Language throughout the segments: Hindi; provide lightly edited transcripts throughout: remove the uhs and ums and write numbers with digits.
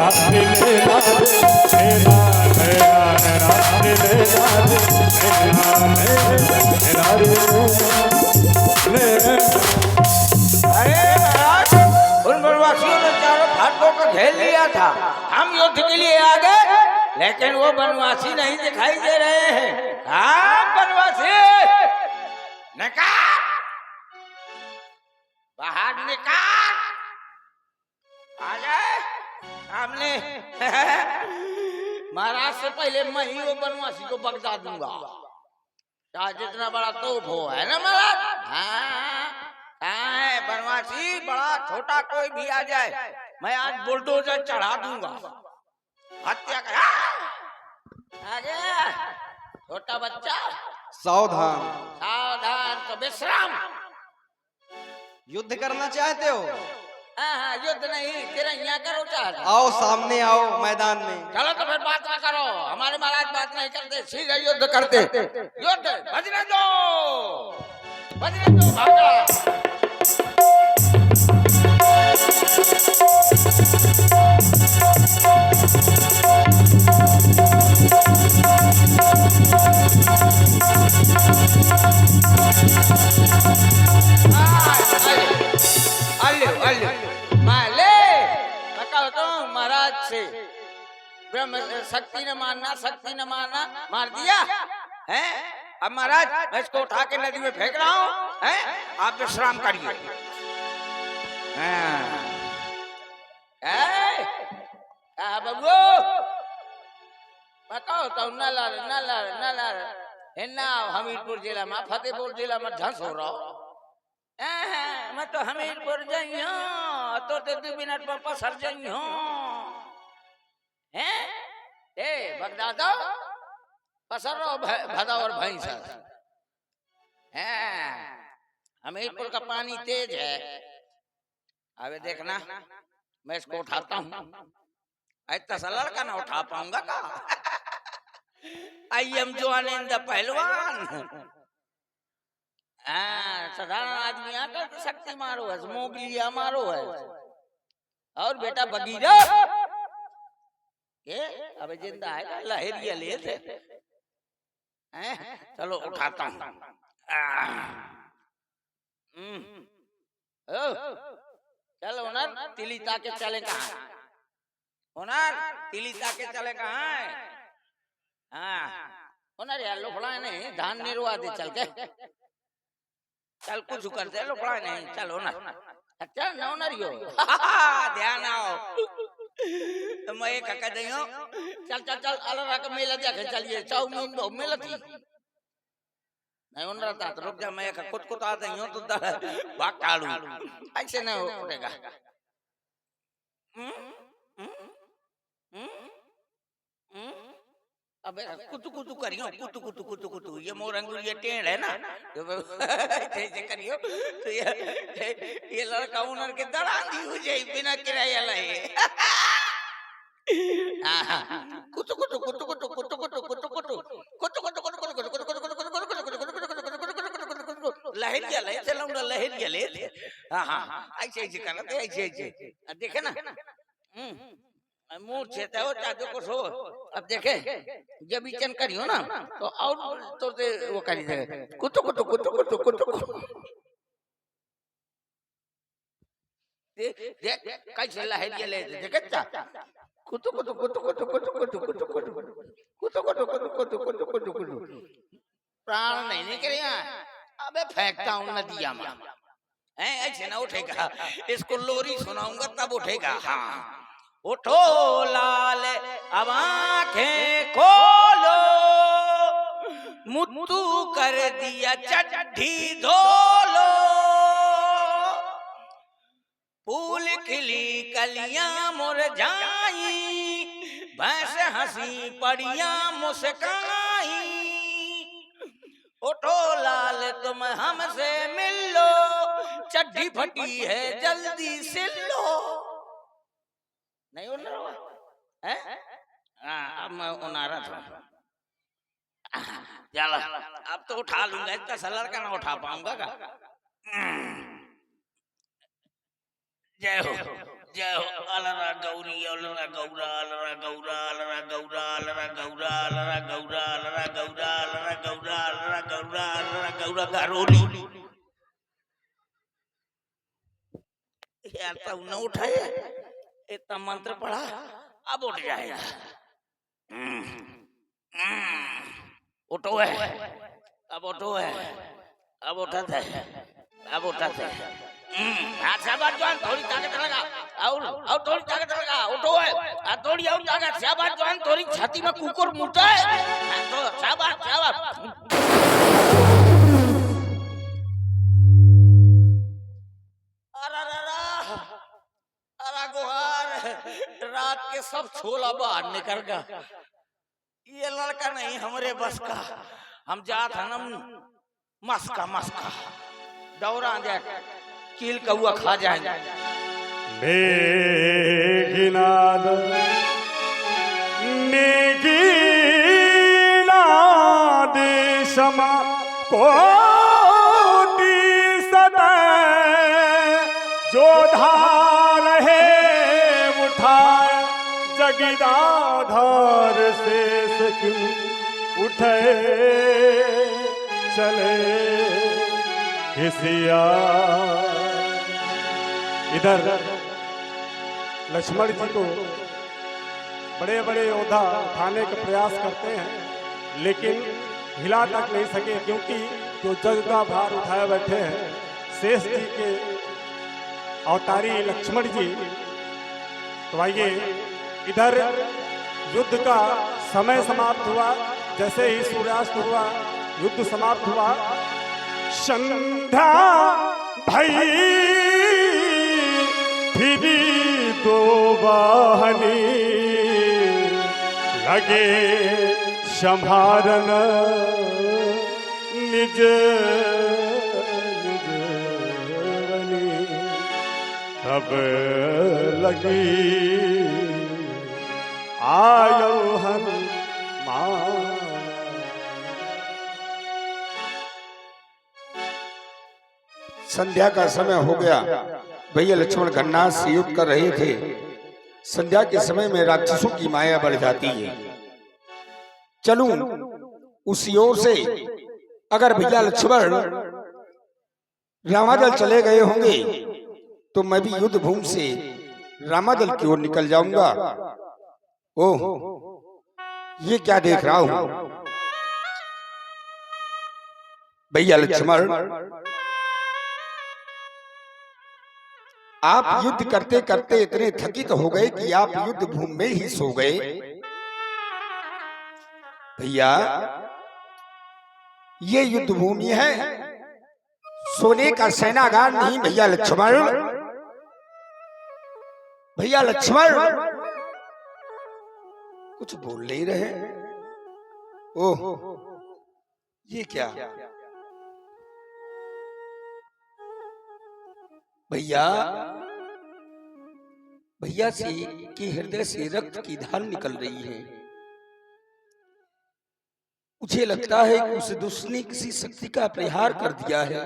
रात्रि ले रात्रि ले अरे महाराज, उन वनवासियों ने चारों फाटकों को घेर लिया था। हम युद्ध के लिए आ गए, लेकिन वो वनवासी नहीं दिखाई दे रहे हैं। हाँ वनवासी, निकाल बाहर, निकाल, आ जाए सामने। महाराज से पहले मैं ही वो वनवासी को बगदा दूंगा, चाहे जितना बड़ा तोप हो, है ना महाराज? हाँ है वनवासी, बड़ा छोटा कोई भी आ जाए, मैं आज बुलडोजर चढ़ा दूंगा, हत्या कर। आ गया छोटा बच्चा, सावधान। सावधान तो विश्राम। युद्ध करना चाहते हो? हाँ युद्ध नहीं, तिरंगा करो चाहते। आओ सामने आओ मैदान में। चलो तो फिर बात ना करो, हमारे महाराज बात नहीं करते, सीधे युद्ध करते। युद्ध, बजने दो, बजने दो, भागा। महाराज से ब्रह्म शक्ति न मानना, शक्ति न मानना, मार दिया है। अब महाराज मैं इसको उठा के नदी में फेंक रहा हूँ, हैं? आप विश्राम करिए। बबू मैं कहो तो न लार हिन्ना हमीरपुर जिला में, फतेहपुर जिला में धंस हो रहा। मैं तो हमीरपुर जाइयो तो 2 मिनट में पसर जाइयो हैं। ए बगदाद पसर रहो भदा और भैंस हैं। हमीरपुर का पानी तेज है। अबे देखना मैं इसको उठाता हूँ, इतना सा लड़का ना उठा पाऊंगा का। आई एम जोआनंद पहलवान। साधारण आदमी आकर शक्ति मारो है, मोगलिया मारो है। और बेटा बगीरा ये अबे जिंदा है, लहरिया ले थे। चलो उठाता हूँ। चलो हुनर तिली ताके चले कहाँ, हुनर तिली ताके चले कहाँ है। हाँ हुनर यार लोफड़ा नहीं, धान निरवा दे चल के, चल कुछ करते लोफड़ा नहीं, चलो ना अच्छा ना हुनरियो। ध्यान आओ तो मैं एक कह दई हूं, चल चल चल अलरा का मेला देखे चलिए, चाउमीन बहु मेला थी नहीं उन रहा तो रुक जा, मैं एक कुछ आ दई हूं तो भाग कालू ऐसे ना उठेगा। अबे कुतु कुतु करियो, कुतु कुतु कुतु कुतु, ये मोर अंगुलिया टेढ़ है ना, ऐसे करियो तो ये लड़का उनर के दड़ांगी हो जाए बिना किराया लाए। कुतु कुतु कुतु कुतु कुतु कुतु कुतु कुतु कुतु कुतु लहरिया ले चलाऊंगा, लहरिया ले। हाँ ऐसे ऐसे करना, ऐसे ऐसे देखे ना मुंह छेता हो चाहे कुछ हो। अब देखे जब इचन करियो ना तो और तो वो करी दे कुतु कुतु कुतु कुतु कुतु देख कैसे लहरिया ले देखे चा कुतु कुतु कुतु कुतु कुतु कुतु कुतु कुतु कुतु कुतु कुतु कुतु कुतु कुतु प्राण नहीं निकले। अबे फेंकता हूँ नदिया में, ऐसे ना उठेगा, इसको लोरी सुनाऊंगा तब उठेगा। हाँ उठो लाल अब आंखें खोलो, मुत्तू कर दिया चड्ढी धोलो, फूल खिली कलियां मुरझाई, भैंस हंसी पड़ियां मुस्काई। उठो लाल तुम हमसे मिल लो, चड्ढी फटी है जल्दी सिल लो। नहीं उन्नर हुआ है? अब मैं उन्नारा था। चलो अब तो उठा लूंगा, इतना सा लड़का ना उठा पाऊंगा का। जय हो जय हो अलरा गौरी अलरा गौरा अलरा गौरा अलरा गौरा अलरा गौरा अलरा गौरा अलरा गौरा अलरा गौरा अलरा गौरा अलरा गौरा गारोली यार तब न उठाए इतना मंत्र पढ़ा अब उठ जाएगा। उठो है अब उठो है अब उठाते अब उठाते हाथ शाबाश जवान थोड़ी ताकत लगा और थोड़ी ताकत लगा उठो है थोड़ी और ताकत शाबाश जवान थोड़ी छाती में कुकुर मुड़ता है तो शाबाश शाबाश अरे गुहार रात के सब छोला बाहर निकल गया ये लड़का नहीं हमारे बस का हम जात हनम मस्का मस्का दौरा दे कील कौआ खा जाएंगे मेघनाद मेघनाद समा कोटि सदै जो धार है उठाए जगदाधार से सकिन उठे चले किसिया। इधर लक्ष्मण जी को बड़े बड़े योद्धा उठाने का प्रयास करते हैं लेकिन हिला तक नहीं सके क्योंकि जो जग का भार उठाए बैठे हैं शेष जी के अवतारी लक्ष्मण जी। तो आइए इधर युद्ध का समय समाप्त हुआ। जैसे ही सूर्यास्त हुआ युद्ध समाप्त हुआ। संध्या भई फिरी दो वाहनी लगे संभारन निज निजवनी तब लगी आयो हम संध्या का समय हो गया। भैया लक्ष्मण गन्नाथ से युद्ध कर रहे थे। संध्या के समय में राक्षसों की माया बढ़ जाती है। चलूं उसी ओर से अगर भैया लक्ष्मण रामादल चले गए होंगे तो मैं भी युद्ध भूमि से रामादल की ओर निकल जाऊंगा। ओह ये क्या देख रहा हूं भैया लक्ष्मण, आप युद्ध करते करते इतने थकित हो गए कि आप युद्ध भूमि में ही सो गए। भैया ये युद्ध भूमि है, सोने का सेनागार नहीं भैया लक्ष्मण। भैया लक्ष्मण कुछ बोल नहीं रहे। ओह ये क्या भैया, भैया से के हृदय से रक्त की धार निकल रही है। मुझे लगता है कि उस दुष्ट ने किसी शक्ति का प्रहार कर दिया है।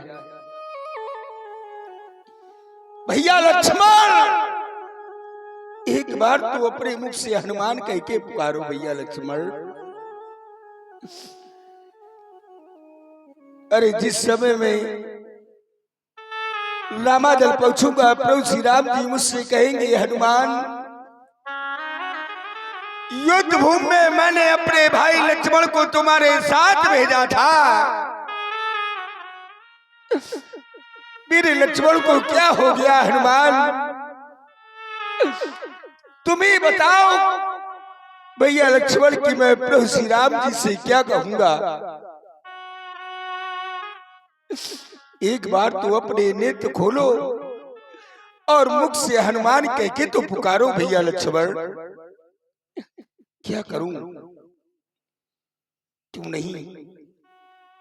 भैया लक्ष्मण एक बार तो अपने मुख से हनुमान कह के पुकारो भैया लक्ष्मण। अरे जिस समय में रामादल पहुंचूंगा प्रभु श्री राम जी मुझसे कहेंगे हनुमान युद्ध भूमि में मैंने अपने भाई लक्ष्मण को तुम्हारे साथ भेजा था, मेरे लक्ष्मण को क्या हो गया हनुमान, तुम ही बताओ। भैया लक्ष्मण की मैं प्रभु श्री राम जी से क्या कहूंगा। एक बार तो अपने नेत्र खोलो और मुख से हनुमान कह के तो पुकारो भैया लक्ष्मण। क्या करूं, क्यों नहीं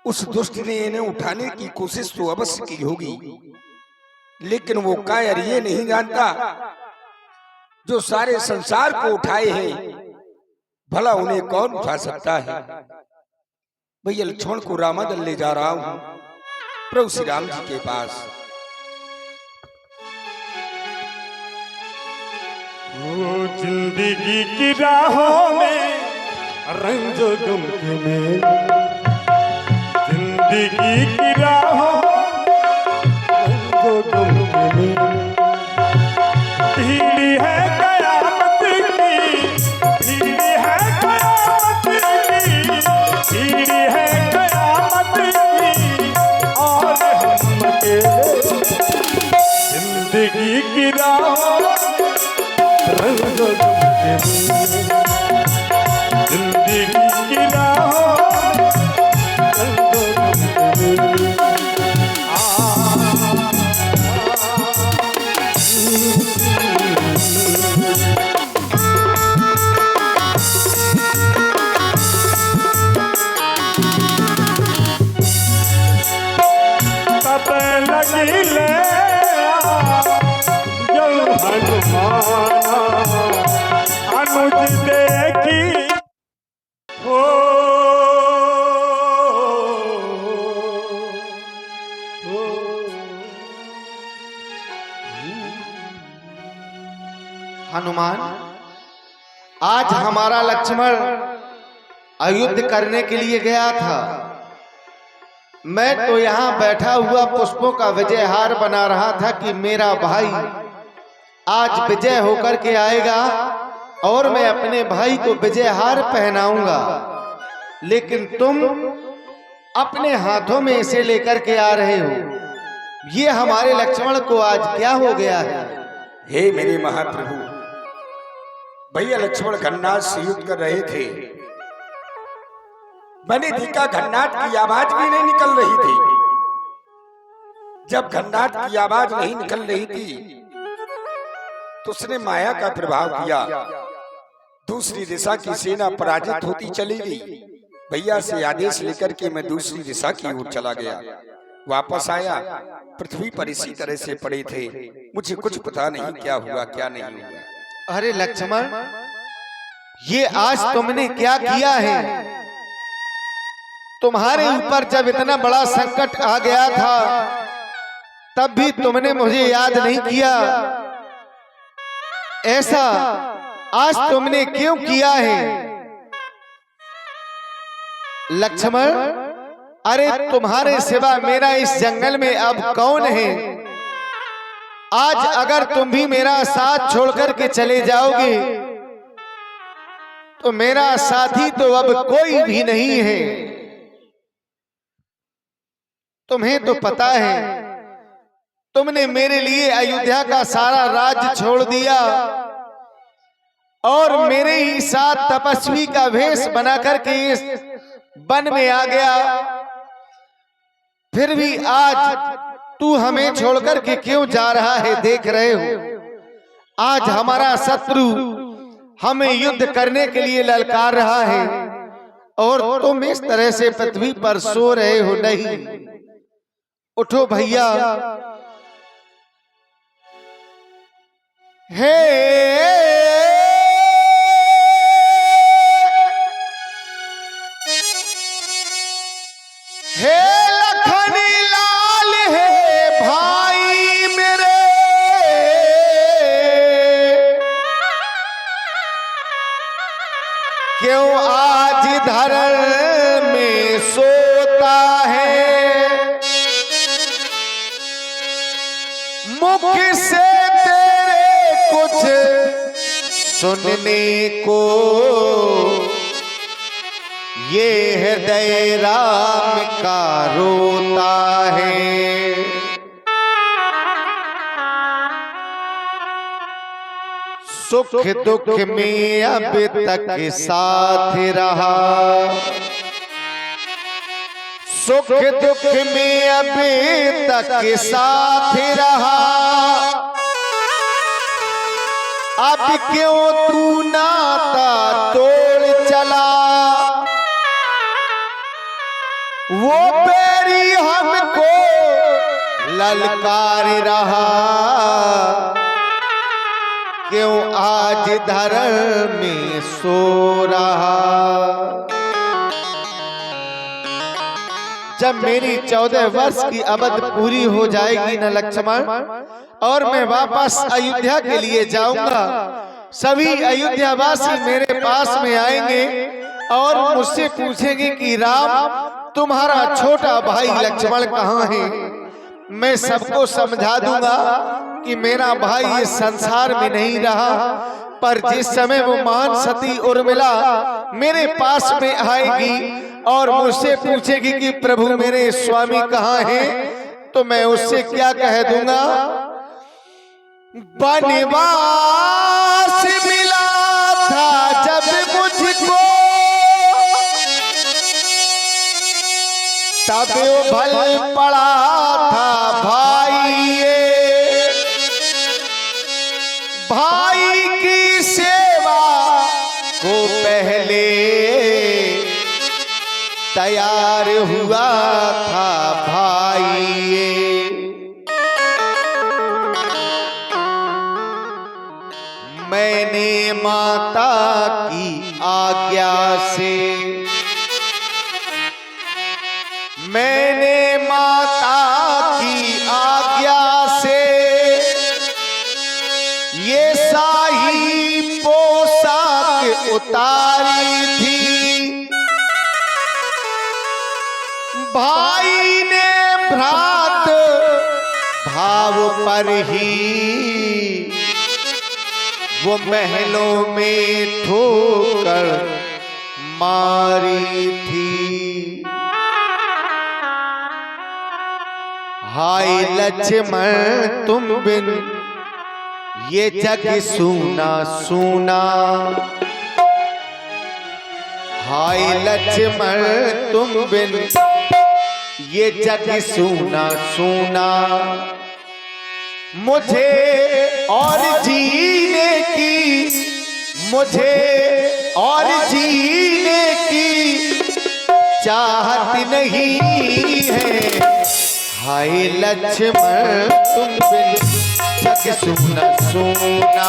उस दुष्ट ने इन्हें उठाने की कोशिश तो अवश्य की होगी, लेकिन वो कायर ये नहीं जानता जो सारे संसार को उठाए हैं भला उन्हें कौन उठा सकता है। भैया लक्ष्मण को रामादल ले जा रहा हूं प्रभु श्री राम जी के पास। वो जिंदगी की राहों में रंजो गम के मेल, जिंदगी की राहों रंजो गम के मेल, भीड़ है कयामत की, भीड़ है कयामत की, भीड़ है कयामत की, और हम अकेले जिंदगी की राहों रंजो गम के मेल, जिंदगी की राहों रंजो गम के मेल। तब लगी ले जो हनुमाना अनुज देखी हो, हनुमान, आज हमारा लक्ष्मण अयुद्ध करने के लिए गया था। मैं तो यहाँ बैठा हुआ पुष्पों का विजय हार बना रहा था कि मेरा भाई आज विजय होकर के आएगा और मैं अपने भाई को विजय हार पहनाऊंगा, लेकिन तुम अपने हाथों में इसे लेकर के आ रहे हो। ये हमारे लक्ष्मण को आज क्या हो गया है? हे मेरे महाप्रभु, भैया लक्ष्मण घन्नाद से युद्ध कर रहे थे। मैंने देखा घन्नाद की आवाज भी नहीं निकल रही थी। जब घन्नाद की आवाज नहीं निकल रही थी तो उसने माया का प्रभाव किया। दूसरी दिशा की सेना पराजित होती चली गई। भैया से आदेश लेकर के मैं दूसरी दिशा की ओर चला गया। वापस आया, पृथ्वी पर इसी तरह से पड़े थे। मुझे कुछ पता नहीं क्या हुआ क्या नहीं हुआ। अरे लक्ष्मण, ये आज तुमने क्या किया है? तुम्हारे ऊपर जब इतना बड़ा संकट आ गया था तब भी तुमने मुझे याद नहीं किया। ऐसा आज तुमने क्यों किया है? लक्ष्मण, अरे तुम्हारे सिवा मेरा इस जंगल में अब कौन है? आज अगर तुम भी मेरा साथ छोड़कर के चले जाओगे तो मेरा साथी तो अब कोई भी नहीं है। तुम्हें तो पता है, तुमने मेरे लिए अयोध्या का सारा राज्य छोड़ दिया और मेरे ही साथ तपस्वी का वेश बना करके इस वन में आ गया। फिर भी आज तू हमें छोड़कर के क्यों जा रहा है? देख रहे हो आज हमारा शत्रु हमें युद्ध करने के लिए ललकार रहा है और तुम इस तरह से पृथ्वी पर सो रहे हो। नहीं, उठो भैया। हे हे लखनी लाल है भाई मेरे, क्यों आज धरण में सोता है? मुख से तेरे कुछ सुनने को ये हृदय राम का रोता है। सुख दुख में अब तक साथ रहा, सुख दुख में अभी तक साथ रहा। अब क्यों तू नाता तोड़ चला? वो बैरी हमको ललकार रहा, क्यों आज धरण में सो रहा? जब मेरी 14 वर्ष की अवधि पूरी हो जाएगी न लक्ष्मण, और मैं वापस अयोध्या के लिए जाऊंगा, सभी अयोध्यावासी मेरे पास में आएंगे और मुझसे पूछेंगे कि राम तुम्हारा छोटा भाई लक्ष्मण कहाँ है। मैं सबको समझा दूंगा कि मेरा भाई इस संसार में नहीं रहा, पर जिस समय वो महान सती उर्मिला मेरे पास में आएगी और मुझसे पूछेगी कि प्रभु मेरे स्वामी कहाँ हैं, तो मैं उससे क्या कह दूंगा, वनवास मिला था जब मुझको तब वो भल पड़ा था भाई, भाई की सेवा को पहले तैयार हुआ था भाई। मैंने माता की आज्ञा से, मैंने माता की आज्ञा से ये शाही पोशाक उतारी थी। भाई ने भ्रात भाव पर ही वो महलों में ठोकर मारी थी। हाय लक्ष्मण तुम बिन ये जग सूना सूना, हाय लक्ष्मण तुम बिन ये जग सूना सूना, मुझे और जीने की, मुझे और जीने की चाहत नहीं है। हाय लक्ष्मण तुम बिन जग सूना सूना,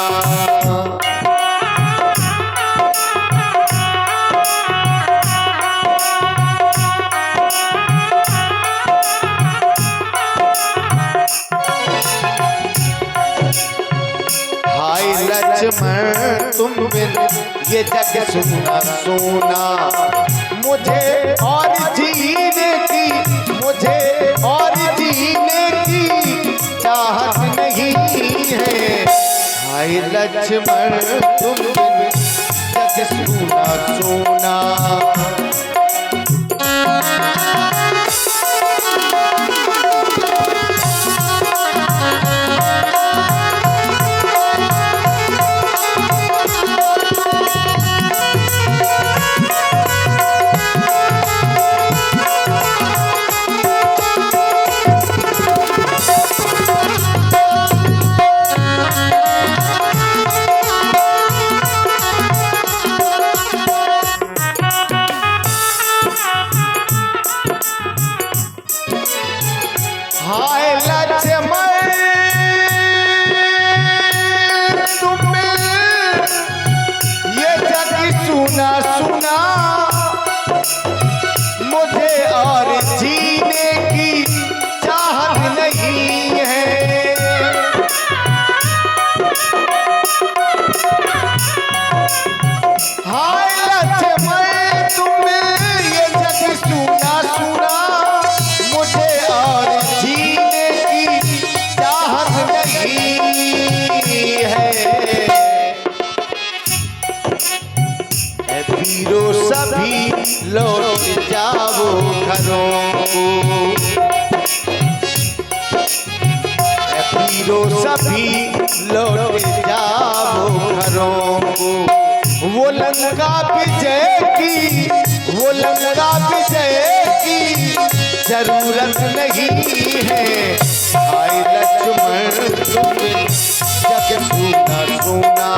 हाय लक्ष्मण तुम बिन ये जग सूना सूना, मुझे और जीने की, मुझे और जीने की चाहत नहीं है। हाय लक्ष्मण तुम बिन जग सूना सूना, हाय लक्ष्मण तुम ये जग सुना सुना, मुझे और जीने की चाहत नहीं है। हाय लक्ष्मण तुम ये जग सुना सुना, मुझे और जीने की चाहत नहीं है। वीरों सभी लौट जाओ घरों को, वीरों सभी लौट जाओ घरों को, वो लंका विजय की, वो लंका विजय की जरूरत नहीं है। हाय लक्ष्मण तुम जग सूना सूना,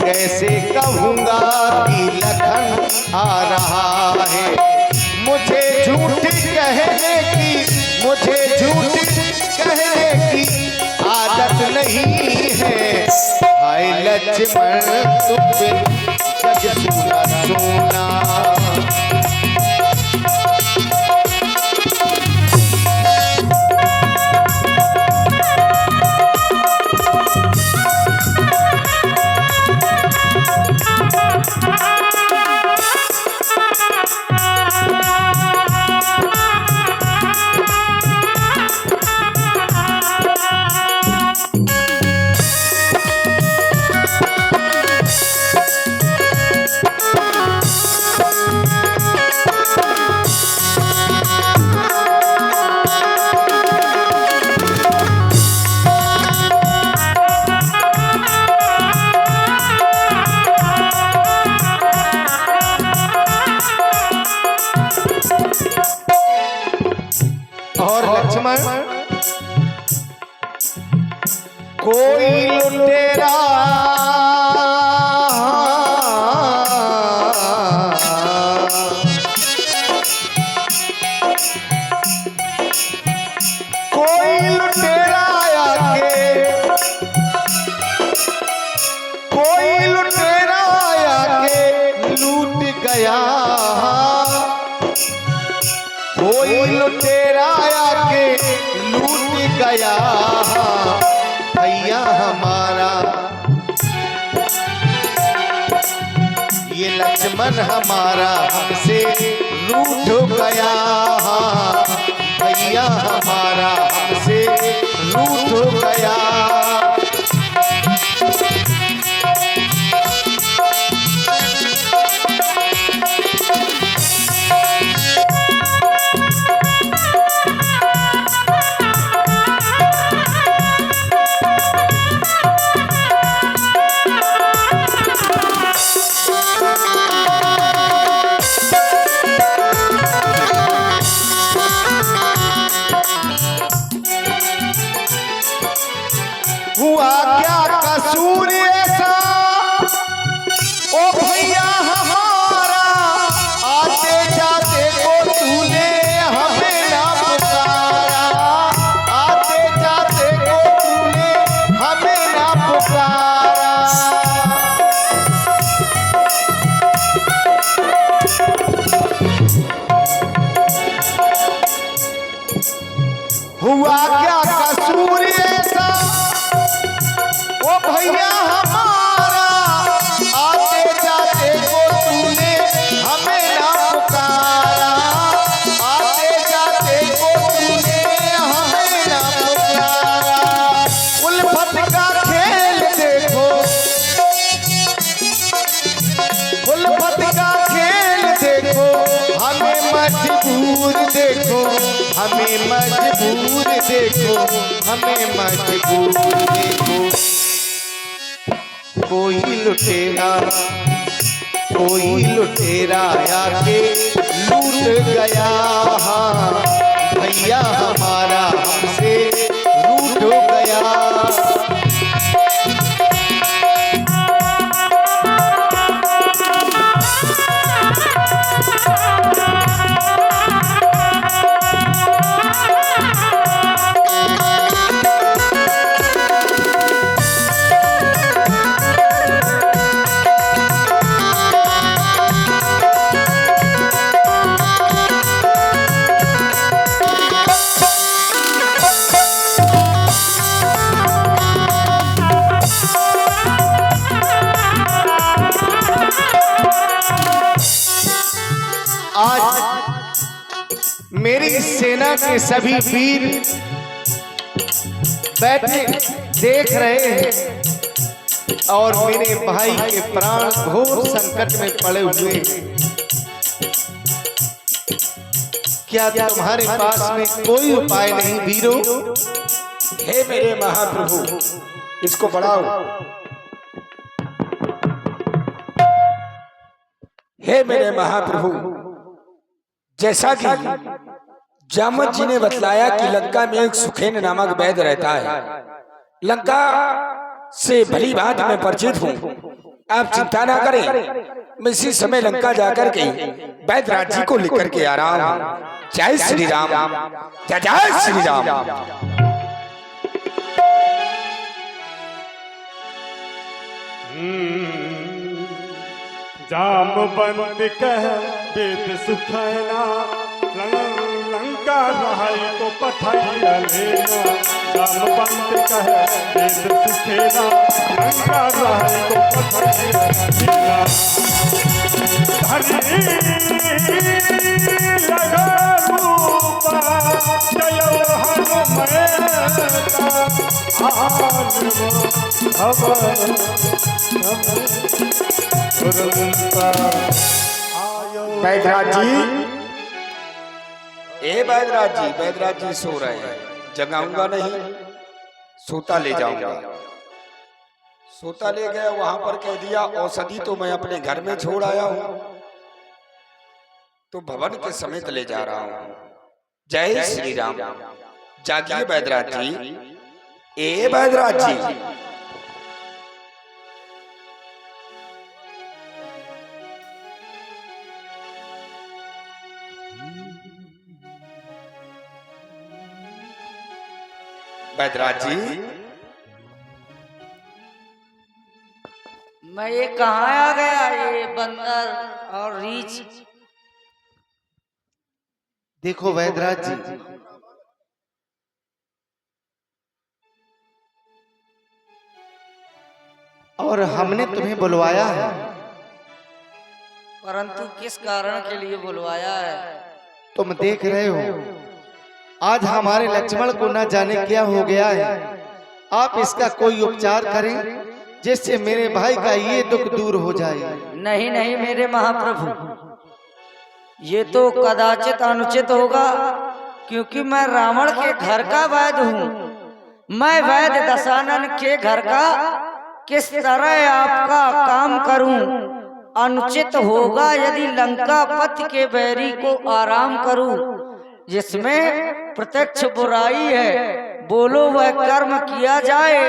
कैसे कहूँगा कि लखन आ रहा है। मुझे झूठ कहने की आदत नहीं है। हाय लक्ष्मण तुम बिन जग सुना सुना। और लक्ष्मण कोई लुटेरा आके लूट गया। कोई लुटेरा आके लूट गया। भैया हमारा ये लक्ष्मण हमारा हमसे रूठ गया। भैया हमारा हमसे रूठ गया। हुआ क्या कसूर ऐसा ओ भैया हमारा, आते जाते को तूने हमें ना पुकारा। आते जाते को तूने हमें ना पुकारा। हुआ क्या कसूर ऐसा ओ भैया हमारा, आते जाते को तूने हमें ना पुकारा। आते जाते को तूने हमें ना पुकारा। उल्फत का खेल देखो, उल्फत का खेल देखो, हमें मजबूर देखो। हमें मजबूर देखो, हमें मजबूर देखो। कोई लुटेरा आके लूट गया। भैया हमारा हमसे रूठ गया। आज मेरी सेना के सभी वीर बैठे देख रहे हैं और मेरे भाई के प्राण घोर संकट में पड़े हुए हैं। क्या तुम्हारे पास में कोई उपाय नहीं वीरों? हे मेरे महाप्रभु, इसको बढ़ाओ। हे मेरे महाप्रभु, जैसा कि जामवंत जी ने बतलाया कि लंका में एक सुखेन नामक वैद्य रहता है। लंका से भली बात मैं परिचित हूँ। आप चिंता ना करें, मैं इसी समय लंका जाकर के बैदराज जी को लेकर के आ रहा हूँ। जय श्री राम, जय जय श्री राम। जामवंत कह वेद सुखैना, लंका रहाई को पठाइया लेना। जामवंत कह वेद सुखेना, लंका रहाई को पठाइया लेना। धरी लगा रूपा जय बैदराज जी, बैदराज जी सो रहे हैं, जगाऊंगा नहीं, सोता ले जाऊंगा। सोता ले गया, वहां पर कह दिया औषधि तो मैं अपने घर में छोड़ आया हूं, तो भवन के समेत ले जा रहा हूं। जय श्री राम। जागिए बैदराज जी, ए बैदराज जी। बैदराज जी, मैं ये कहाँ आ गया, ये बंदर और रीछ। देखो बैदराज जी, और हमने तुम्हें बुलवाया है। परंतु किस कारण के लिए बुलवाया है? तुम देख रहे हो आज हमारे लक्ष्मण को न जाने क्या हो गया है। आप इसका कोई उपचार करें जिससे मेरे भाई का ये दुख दूर हो जाए। नहीं नहीं मेरे महाप्रभु, ये तो कदाचित अनुचित होगा, क्योंकि मैं रावण के घर का वैद्य हूँ। मैं वैद्य दशानन के घर का किस तरह आपका काम करूं? अनुचित होगा यदि लंकापति के बैरी को आराम करूं, जिसमें प्रत्यक्ष बुराई है। बोलो वह कर्म किया जाए,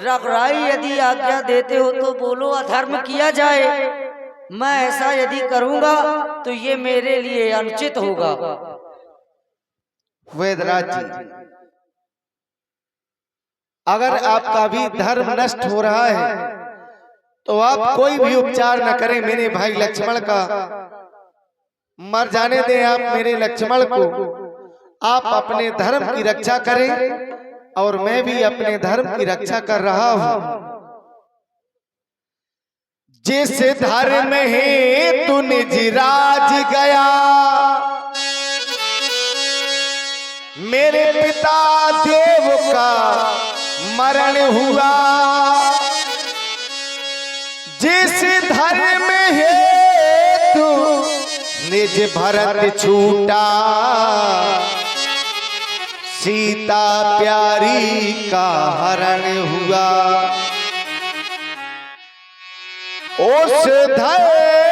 रघुराई यदि आज्ञा देते हो तो बोलो अधर्म किया जाए। मैं ऐसा यदि करूंगा तो ये मेरे लिए अनुचित होगा। बैदराज जी, अगर आपका भी धर्म नष्ट हो रहा है तो आप कोई भी उपचार न करें। मेरे भाई लक्ष्मण का मर जाने दें। आप मेरे लक्ष्मण को, आप अपने धर्म की रक्षा करें और मैं भी अपने धर्म की रक्षा कर रहा हूं। जिस धर्म है तू निज राज गया, मेरे पिता देव का मरण हुआ। जिस धर्म है तू निज भरत छूटा, सीता प्यारी का हरण हुआ। उस धर्म